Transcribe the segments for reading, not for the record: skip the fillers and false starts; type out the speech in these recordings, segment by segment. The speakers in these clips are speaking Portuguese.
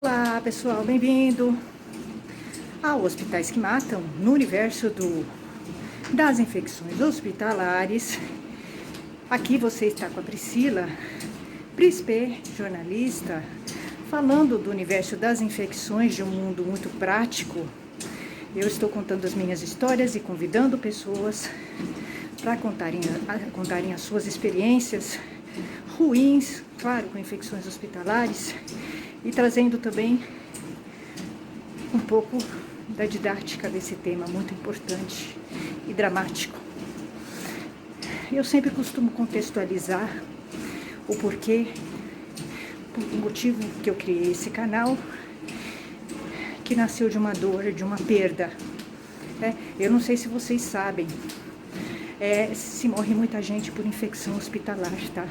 Olá pessoal, bem-vindo ao Hospitais que Matam, no universo das infecções hospitalares. Aqui você está com a Priscila Prispe, jornalista, falando do universo das infecções de um mundo muito prático. Eu estou contando as minhas histórias e convidando pessoas para contarem as suas experiências ruins, claro, com infecções hospitalares, e trazendo também um pouco da didática desse tema muito importante e dramático. Eu sempre costumo contextualizar o porquê, o motivo que eu criei esse canal, que nasceu de uma dor, de uma perda. Eu não sei se vocês sabem, se morre muita gente por infecção hospitalar, tá?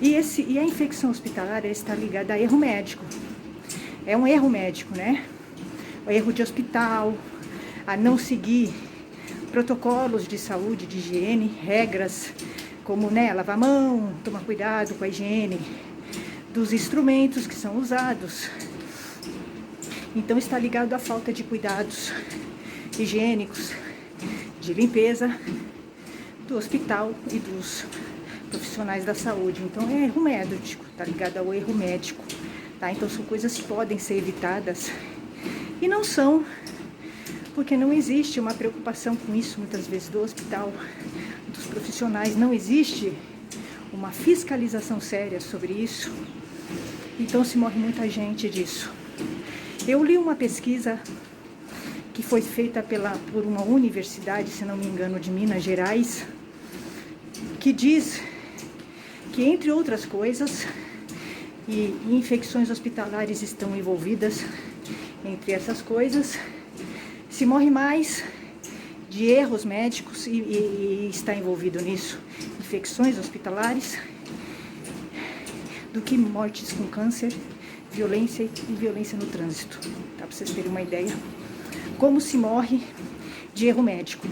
E a infecção hospitalar está ligada a erro médico. É um erro médico, né? O erro de hospital, a não seguir protocolos de saúde, de higiene, regras, como, lavar a mão, tomar cuidado com a higiene dos instrumentos que são usados. Então está ligado à falta de cuidados higiênicos, de limpeza do hospital e dos profissionais da saúde. Então é erro médico, tá ligado ao erro médico, tá? Então são coisas que podem ser evitadas e não são, porque não existe uma preocupação com isso muitas vezes do hospital, dos profissionais, não existe uma fiscalização séria sobre isso. Então se morre muita gente disso. Eu li uma pesquisa que foi feita por uma universidade, se não me engano, de Minas Gerais, que diz que, entre outras coisas, e infecções hospitalares estão envolvidas entre essas coisas, se morre mais de erros médicos e está envolvido nisso, infecções hospitalares, do que mortes com câncer, violência e violência no trânsito, tá? Para vocês terem uma ideia, como se morre de erro médico.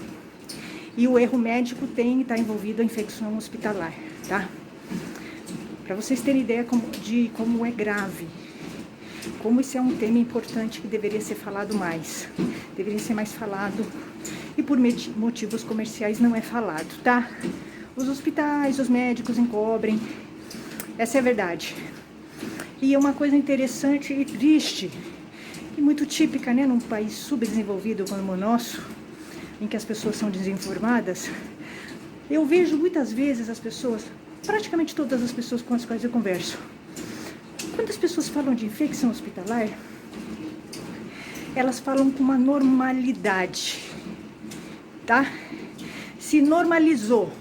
E o erro médico está envolvido a infecção hospitalar, tá? Para vocês terem ideia de como é grave, como isso é um tema importante que deveria ser falado mais, deveria ser mais falado, e por motivos comerciais não é falado, tá? Os hospitais, os médicos encobrem, essa é a verdade. E é uma coisa interessante e triste, e muito típica, num país subdesenvolvido como o nosso, em que as pessoas são desinformadas. Eu vejo muitas vezes as pessoas, praticamente todas as pessoas com as quais eu converso, quando as pessoas falam de infecção hospitalar, elas falam com uma normalidade, tá? Se normalizou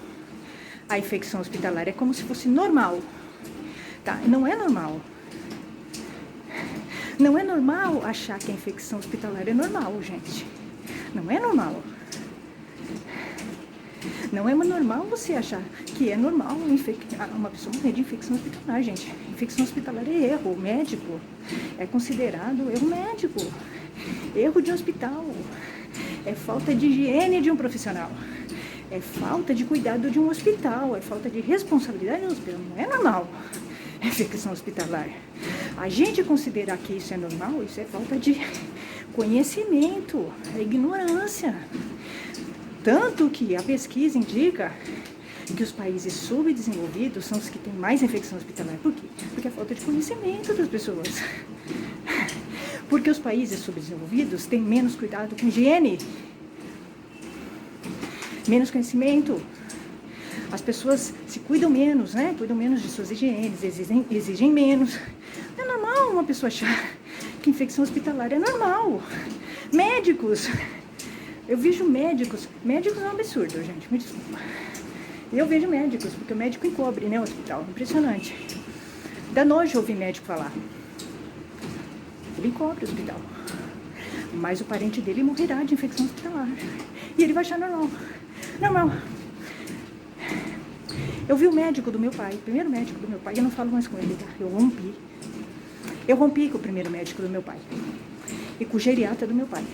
a infecção hospitalar, é como se fosse normal, tá? Não é normal. Não é normal achar que a infecção hospitalar é normal, gente. Não é normal. Não é normal você achar que é normal uma pessoa morrer de infecção hospitalar, gente. Infecção hospitalar é erro médico. É considerado erro médico. Erro de hospital. É falta de higiene de um profissional. É falta de cuidado de um hospital. É falta de responsabilidade do hospital. Não é normal infecção hospitalar. A gente considerar que isso é normal, isso é falta de conhecimento. É ignorância. Tanto que a pesquisa indica que os países subdesenvolvidos são os que têm mais infecção hospitalar. Por quê? Porque é falta de conhecimento das pessoas. Porque os países subdesenvolvidos têm menos cuidado com higiene, menos conhecimento. As pessoas se cuidam menos, Cuidam menos de suas higienes, exigem menos. É normal uma pessoa achar que infecção hospitalar é normal. Médicos... Eu vejo médicos é um absurdo, gente, me desculpa. Eu vejo médicos, porque o médico encobre, o hospital, impressionante. Dá nojo ouvir médico falar. Ele encobre o hospital. Mas o parente dele morrerá de infecção hospitalar. E ele vai achar normal. Normal. Eu vi o médico do meu pai, o primeiro médico do meu pai, eu não falo mais com ele, tá? Eu rompi com o primeiro médico do meu pai. E com o geriatra do meu pai.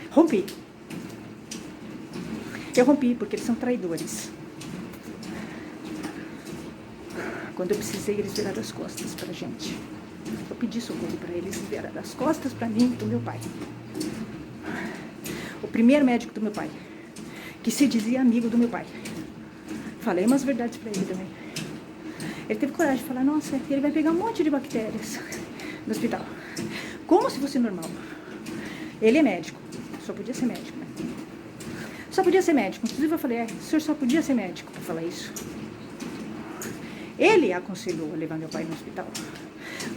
Rompi. Eu rompi porque eles são traidores. Quando eu precisei, eles viraram as costas pra gente. Eu pedi socorro para eles, vieram das costas para mim, do meu pai. O primeiro médico do meu pai, que se dizia amigo do meu pai. Falei umas verdades para ele também. Ele teve coragem de falar, nossa, ele vai pegar um monte de bactérias no hospital. Como se fosse normal. Ele é médico, só podia ser médico, né? Só podia ser médico. Inclusive eu falei, o senhor só podia ser médico para falar isso. Ele aconselhou a levar meu pai no hospital.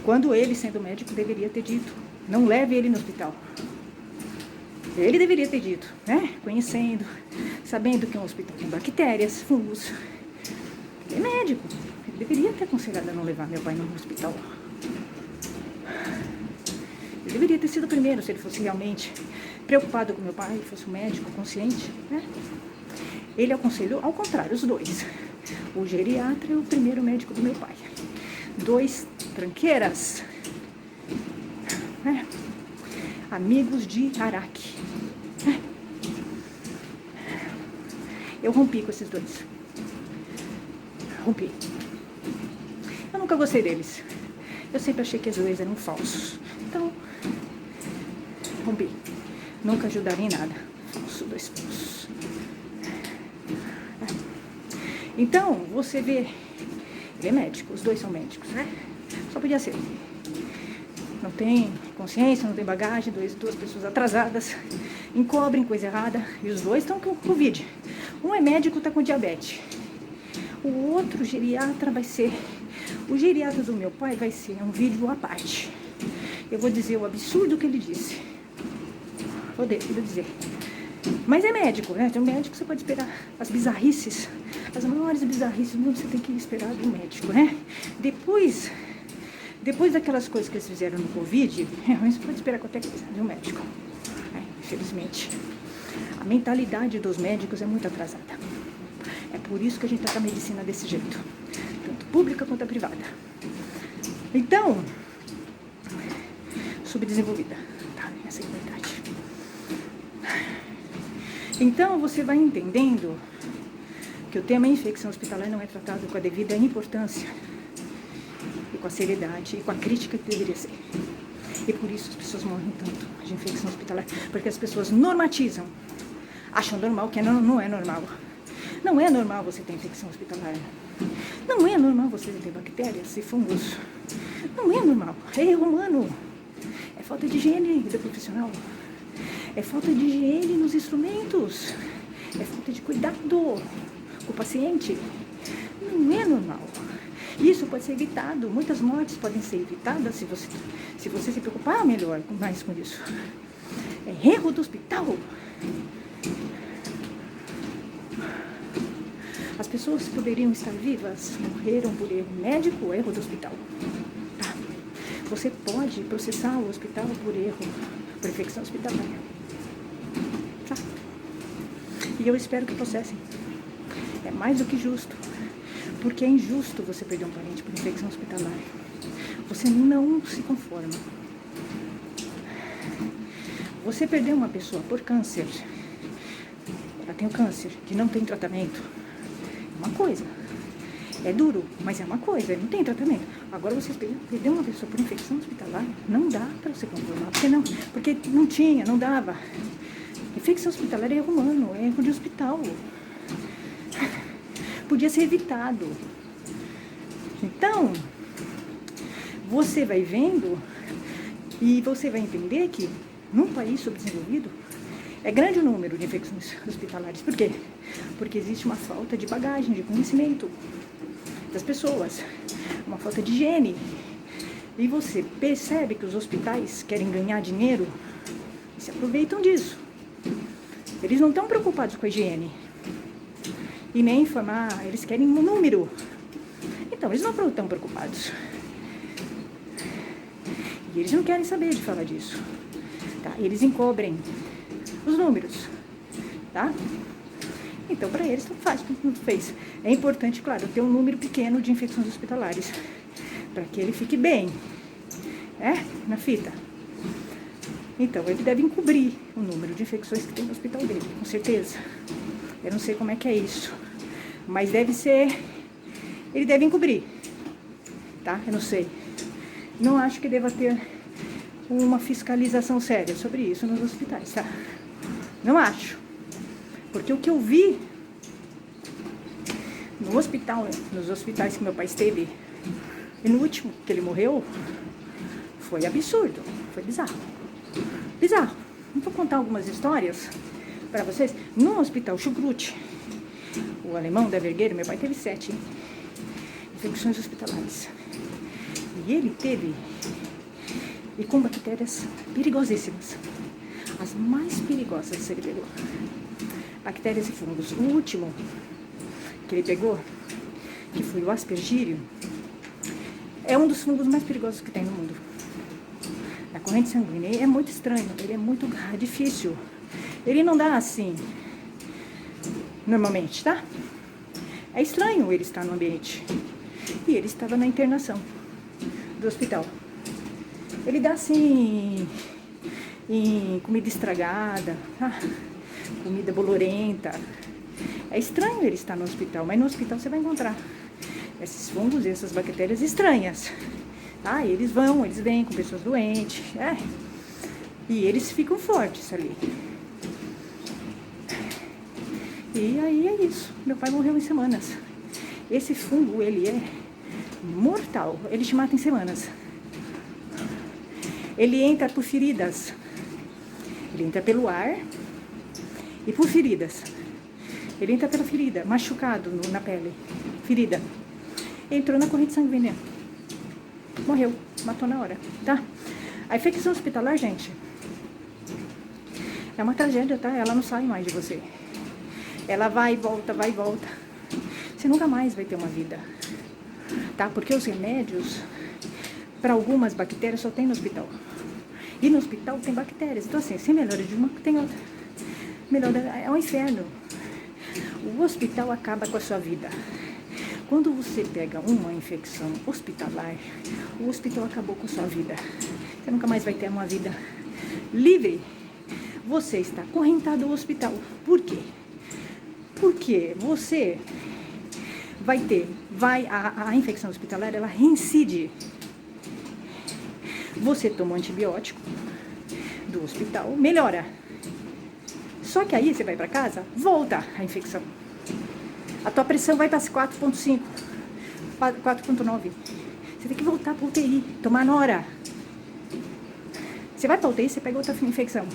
Quando ele, sendo médico, deveria ter dito, não leve ele no hospital. Ele deveria ter dito, né? Conhecendo, sabendo que um hospital tem bactérias, fungos. Ele é médico. Ele deveria ter aconselhado a não levar meu pai no hospital. Ele deveria ter sido o primeiro, se ele fosse realmente preocupado com meu pai, fosse um médico consciente, né? Ele aconselhou, ao contrário, os dois. O geriatra e o primeiro médico do meu pai. 2 tranqueiras, né? Amigos de Araque. Né? Eu rompi com esses 2. Rompi. Eu nunca gostei deles. Eu sempre achei que os 2 eram falsos. Então, rompi. Nunca ajudaram em nada. Falso, 2 falsos. Então, você vê, ele é médico, os 2 são médicos, né? Só podia ser. Não tem consciência, não tem bagagem, duas pessoas atrasadas, encobrem coisa errada, e os 2 estão com Covid. Um é médico, está com diabetes. O outro geriatra vai ser, o geriatra do meu pai vai ser um vídeo à parte. Eu vou dizer o absurdo que ele disse. Vou dizer. Mas é médico, né? Tem um médico, você pode esperar as bizarrices, as maiores bizarrices do mundo, você tem que esperar do médico, né? Depois daquelas coisas que eles fizeram no Covid, você pode esperar qualquer coisa de um médico. Infelizmente. A mentalidade dos médicos é muito atrasada. É por isso que a gente está com a medicina desse jeito. Tanto pública quanto a privada. Então, subdesenvolvida. Tá? Essa é a verdade. Então, você vai entendendo que o tema infecção hospitalar não é tratado com a devida importância e com a seriedade e com a crítica que deveria ser. E por isso as pessoas morrem tanto de infecção hospitalar, porque as pessoas normatizam, acham normal, que não é normal. Não é normal você ter infecção hospitalar. Não é normal você ter bactérias e fungos. Não é normal. É erro humano. É falta de higiene do profissional. É falta de higiene nos instrumentos. É falta de cuidado com o paciente. Não é normal. Isso pode ser evitado. Muitas mortes podem ser evitadas se você se preocupar mais com isso. É erro do hospital. As pessoas poderiam estar vivas, morreram por erro médico ou erro do hospital. Tá? Você pode processar o hospital por erro, por infecção hospitalar. Tá? E eu espero que processem. É mais do que justo. Porque é injusto você perder um parente por infecção hospitalar. Você não se conforma. Você perder uma pessoa por câncer, ela tem o câncer, que não tem tratamento, é uma coisa. É duro, mas é uma coisa, não tem tratamento. Agora você perder uma pessoa por infecção hospitalar, não dá para você conformar. Porque não tinha, não dava. Infecção hospitalar é erro humano, é erro de hospital. Podia ser evitado. Então, você vai vendo e você vai entender que num país subdesenvolvido é grande o número de infecções hospitalares. Por quê? Porque existe uma falta de bagagem, de conhecimento das pessoas, uma falta de higiene. E você percebe que os hospitais querem ganhar dinheiro e se aproveitam disso. Eles não estão preocupados com a higiene. E nem informar, eles querem um número. Então, eles não estão preocupados. E eles não querem saber de falar disso. Tá? Eles encobrem os números. Tá? Então, para eles, tanto faz, tanto fez. É importante, claro, ter um número pequeno de infecções hospitalares. Para que ele fique bem. Na fita. Então, ele deve encobrir o número de infecções que tem no hospital dele, com certeza. Eu não sei como é que é isso. Mas deve ser... Ele deve encobrir. Tá? Eu não sei. não acho que deva ter uma fiscalização séria sobre isso nos hospitais, tá? Não acho. Porque o que eu vi no hospital, nos hospitais que meu pai esteve, e no último que ele morreu, foi absurdo, foi bizarro. Bizarro. Vou contar algumas histórias para vocês. No hospital Chucrute, o alemão da Vergueiro, meu pai teve 7 infecções hospitalares. E ele teve, e com bactérias perigosíssimas. As mais perigosas ele pegou. Bactérias e fungos. O último que ele pegou, que foi o aspergírio, é um dos fungos mais perigosos que tem no mundo. Na corrente sanguínea. É muito estranho, ele é muito difícil. Ele não dá assim, normalmente, tá? É estranho ele estar no ambiente. E ele estava na internação do hospital. Ele dá assim, em comida estragada, tá? Comida bolorenta. É estranho ele estar no hospital, mas no hospital você vai encontrar esses fungos e essas bactérias estranhas. Ah, eles vêm com pessoas doentes, e eles ficam fortes ali. E aí é isso. Meu pai morreu em semanas. Esse fungo, ele é mortal. Ele te mata em semanas. Ele entra por feridas. Ele entra pelo ar e por feridas. Ele entra pela ferida, machucado na pele. Ferida. Entrou na corrente sanguínea. Morreu, matou na hora, tá? A infecção hospitalar, gente, é uma tragédia, tá? Ela não sai mais de você. Ela vai e volta, vai e volta. Você nunca mais vai ter uma vida, tá? Porque os remédios, para algumas bactérias, só tem no hospital. E no hospital tem bactérias. Então, assim, se melhora de uma, tem outra. Melhora, é um inferno. O hospital acaba com a sua vida. Quando você pega uma infecção hospitalar, o hospital acabou com sua vida. Você nunca mais vai ter uma vida livre. Você está acorrentado ao hospital. Por quê? Porque você vai ter, a infecção hospitalar, ela reincide. Você toma um antibiótico do hospital, melhora. Só que aí você vai para casa, volta a infecção. A tua pressão vai para 4,5, 4,9. Você tem que voltar para UTI, tomar Nora. Você vai para UTI, você pega outra infecção.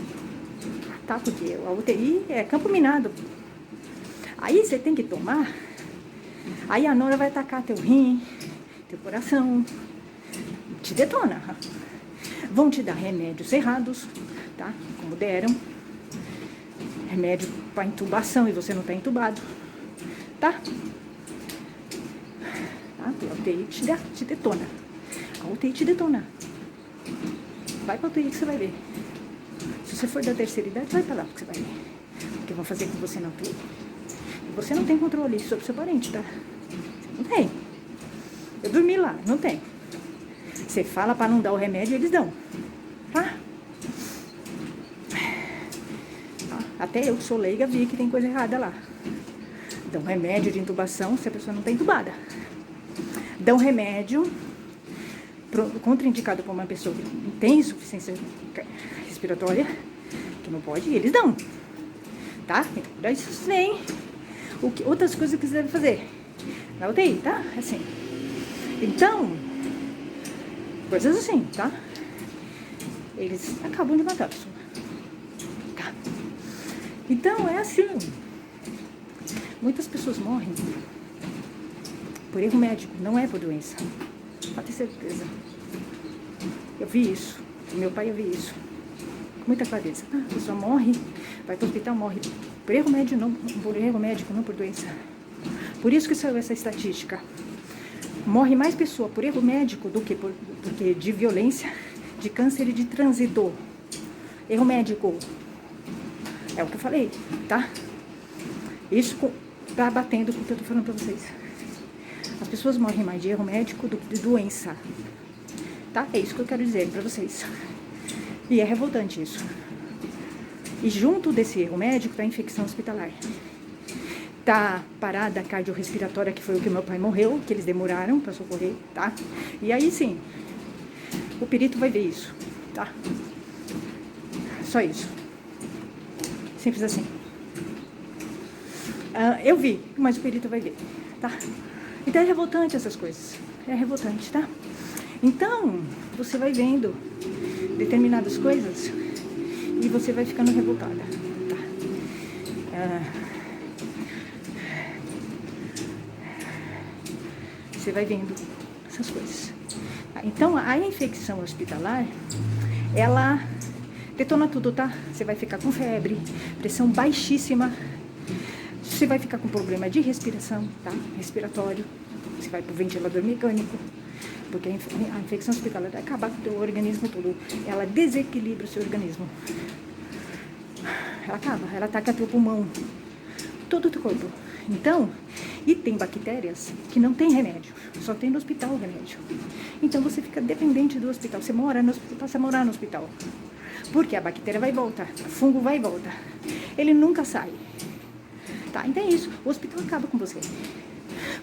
Tá? Porque a UTI é campo minado. Aí você tem que tomar. Aí a Nora vai atacar teu rim, teu coração. Te detona. Vão te dar remédios errados, tá? Como deram. Remédio para intubação e você não está entubado. Tá? A UTI te detona. A UTI te detona. Vai pra UTI que você vai ver. Se você for da terceira idade, vai pra lá que você vai ver. Porque vão fazer com você na UTI. E você não tem controle sobre seu parente, tá? Você não tem. Eu dormi lá, não tem. Você fala pra não dar o remédio, eles dão. Tá? Até eu que sou leiga vi que tem coisa errada lá. Dão remédio de intubação se a pessoa não está entubada. Dão remédio contraindicado para uma pessoa que não tem insuficiência respiratória, que não pode, e eles dão. Tá? Então, daí isso vem. Outras coisas que você deve fazer na UTI, tá? Assim. Então, coisas assim, tá? Eles acabam de matar a pessoa. Tá? Então, é assim. Muitas pessoas morrem por erro médico, não é por doença. Pode ter certeza. Eu vi isso. Meu pai, eu vi isso. Com muita clareza. A pessoa morre, vai para o hospital, morre por erro médico, não por doença. Por isso que saiu essa estatística. Morre mais pessoa por erro médico do que de violência, de câncer e de trânsito. Erro médico. É o que eu falei, tá? Isso tá batendo com o que eu tô falando pra vocês. As pessoas morrem mais de erro médico do que de doença. Tá? É isso que eu quero dizer pra vocês. E é revoltante isso. E junto desse erro médico tá a infecção hospitalar. Tá parada cardiorrespiratória, que foi o que meu pai morreu, que eles demoraram pra socorrer, tá? E aí sim, o perito vai ver isso, tá? Só isso. Simples assim. Eu vi, mas o perito vai ver, tá? Então é revoltante essas coisas. É revoltante, tá? Então, você vai vendo determinadas coisas e você vai ficando revoltada, tá? Você vai vendo essas coisas. Então, a infecção hospitalar, ela detona tudo, tá? Você vai ficar com febre, pressão baixíssima, você vai ficar com problema de respiração, tá? Respiratório, você vai pro ventilador mecânico, porque a infecção hospitalar acaba com o teu organismo todo, ela desequilibra o seu organismo. Ela acaba, ela ataca teu pulmão, todo o teu corpo. Então, e tem bactérias que não tem remédio, só tem no hospital o remédio. Então você fica dependente do hospital, você mora no hospital, passa a morar no hospital. Porque a bactéria vai e volta, o fungo vai e volta. Ele nunca sai. Tá? Então é isso, o hospital acaba com você.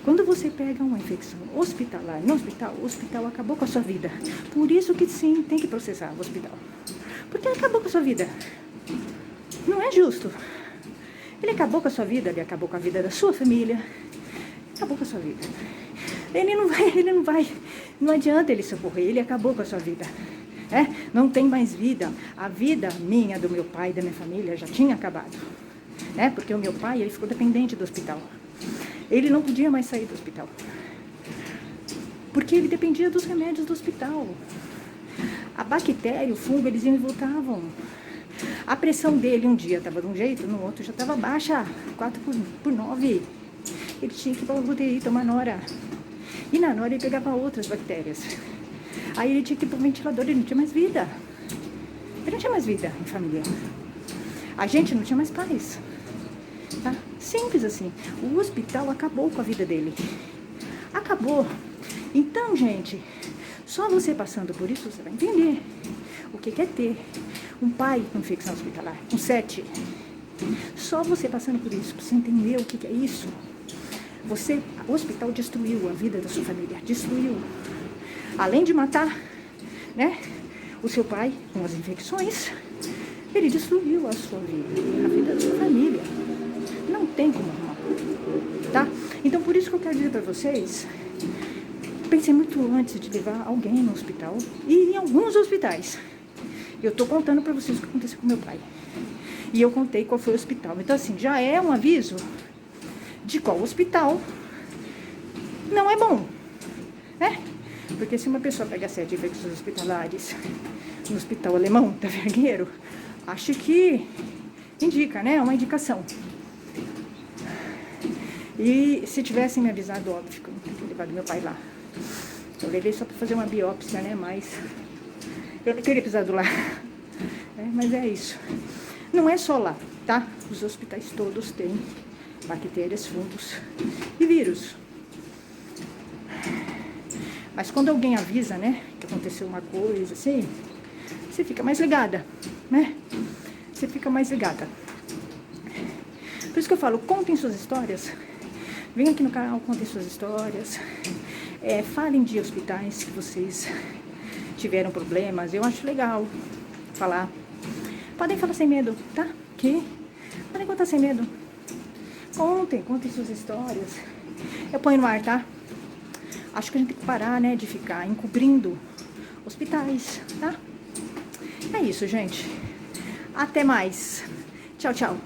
Quando você pega uma infecção hospitalar no hospital, o hospital acabou com a sua vida. Por isso que sim, tem que processar o hospital. Porque ele acabou com a sua vida. Não é justo. Ele acabou com a sua vida, ele acabou com a vida da sua família. Acabou com a sua vida. Ele não vai, não adianta ele socorrer, ele acabou com a sua vida. Não tem mais vida. A vida minha, do meu pai, da minha família, já tinha acabado. Porque o meu pai, ele ficou dependente do hospital. Ele não podia mais sair do hospital. Porque ele dependia dos remédios do hospital. A bactéria, o fungo, eles iam e voltavam. A pressão dele um dia estava de um jeito, no outro já estava baixa, 4/9. Ele tinha que ir para o UTI tomar nora. E na nora ele pegava outras bactérias. Aí ele tinha que ir para o ventilador, ele não tinha mais vida. Ele não tinha mais vida em família. A gente não tinha mais paz. Tá? Simples assim. O hospital acabou com a vida dele. Acabou. Então, gente, só você passando por isso, você vai entender o que é ter um pai com infecção hospitalar, com 7. Só você passando por isso, pra você entender o que é isso. O hospital destruiu a vida da sua família, destruiu. Além de matar, o seu pai com as infecções, ele destruiu a sua vida, a vida da sua família. Não tem como arrumar, tá? Então, por isso que eu quero dizer pra vocês, pensei muito antes de levar alguém no hospital, e em alguns hospitais. Eu tô contando pra vocês o que aconteceu com meu pai. E eu contei qual foi o hospital. Então, assim, já é um aviso de qual hospital não é bom, Porque se uma pessoa pega 7 infecções hospitalares no hospital alemão, da Vergueiro, acho que indica, uma indicação. E se tivessem me avisado, óbvio, que eu não teria levado meu pai lá. Eu levei só para fazer uma biópsia, mas eu não teria pisado lá. Mas é isso. Não é só lá, tá? Os hospitais todos têm bactérias, fungos e vírus. Mas quando alguém avisa, que aconteceu uma coisa assim, você fica mais ligada, Você fica mais ligada. Por isso que eu falo, contem suas histórias. Venham aqui no canal, contem suas histórias. Falem de hospitais que vocês tiveram problemas. Eu acho legal falar. Podem falar sem medo, tá? Podem contar sem medo. Contem suas histórias. Eu ponho no ar, tá? Acho que a gente tem que parar, de ficar encobrindo hospitais, tá? É isso, gente. Até mais. Tchau, tchau.